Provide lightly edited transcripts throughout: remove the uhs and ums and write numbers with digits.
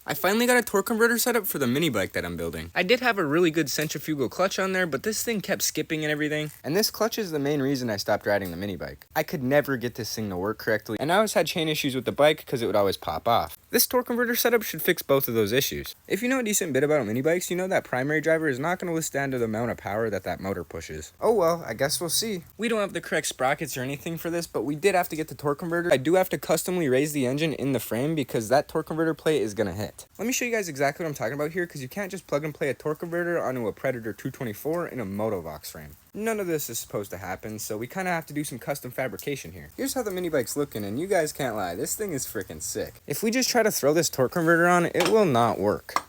I finally got a torque converter set up for the mini bike that I'm building. I did have a really good centrifugal clutch on there, but this thing kept skipping and everything. And this clutch is the main reason I stopped riding the mini bike. I could never get this thing to work correctly, and I always had chain issues with the bike because it would always pop off. This torque converter setup should fix both of those issues. If you know a decent bit about mini bikes, you know that primary driver is not going to withstand the amount of power that motor pushes. Oh well, I guess we'll see. We don't have the correct sprockets or anything for this, but we did have to get the torque converter. I do have to customly raise the engine in the frame because that torque converter plate is going to hit. Let me show you guys exactly what I'm talking about here, because you can't just plug and play a torque converter onto a Predator 224 in a Motovox frame. None of this is supposed to happen, so we kind of have to do some custom fabrication here. Here's how the mini bike's looking, and you guys can't lie, this thing is freaking sick. If we just try to throw this torque converter on, it will not work.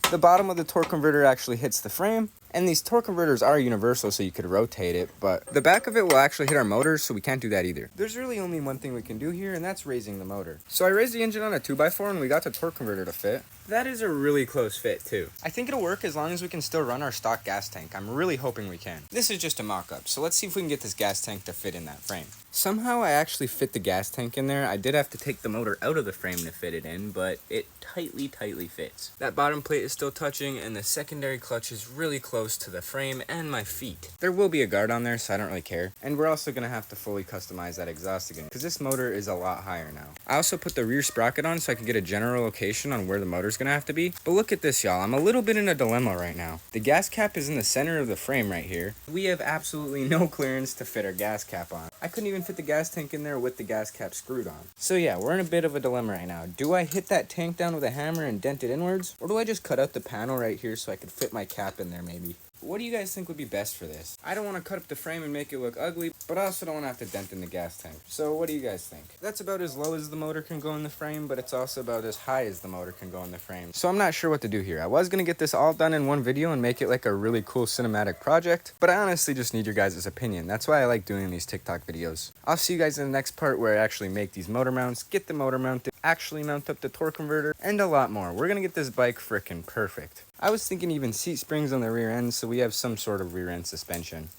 The bottom of the torque converter actually hits the frame, and these torque converters are universal, so you could rotate it, but the back of it will actually hit our motors, so we can't do that either. There's really only one thing we can do here, and that's raising the motor. So I raised the engine on a 2x4, and we got the torque converter to fit. That is a really close fit too. I think it'll work as long as we can still run our stock gas tank. I'm really hoping we can. This is just a mock-up, so let's see if we can get this gas tank to fit in that frame. Somehow I actually fit the gas tank in there. I did have to take the motor out of the frame to fit it in, but it tightly fits. That bottom plate is still touching, and the secondary clutch is really close to the frame and my feet. There will be a guard on there, so I don't really care. And we're also gonna have to fully customize that exhaust again, because this motor is a lot higher now. I also put the rear sprocket on so I can get a general location on where the motor's gonna have to be. But look at this, y'all. I'm a little bit in a dilemma right now. The gas cap is in the center of the frame right here. We have absolutely no clearance to fit our gas cap on. I couldn't even fit the gas tank in there with the gas cap screwed on. So yeah, we're in a bit of a dilemma right now. Do I hit that tank down with a hammer and dent it inwards? Or do I just cut out the panel right here so I could fit my cap in there maybe? What do you guys think would be best for this? I don't want to cut up the frame and make it look ugly, but I also don't want to have to dent in the gas tank. So what do you guys think? That's about as low as the motor can go in the frame, but it's also about as high as the motor can go in the frame. So I'm not sure what to do here. I was going to get this all done in one video and make it like a really cool cinematic project, but I honestly just need your guys' opinion. That's why I like doing these TikTok videos. I'll see you guys in the next part where I actually make these motor mounts, get the motor mounted, actually mount up the torque converter, and a lot more. We're going to get this bike frickin' perfect. I was thinking even seat springs on the rear end, so we have some sort of rear end suspension.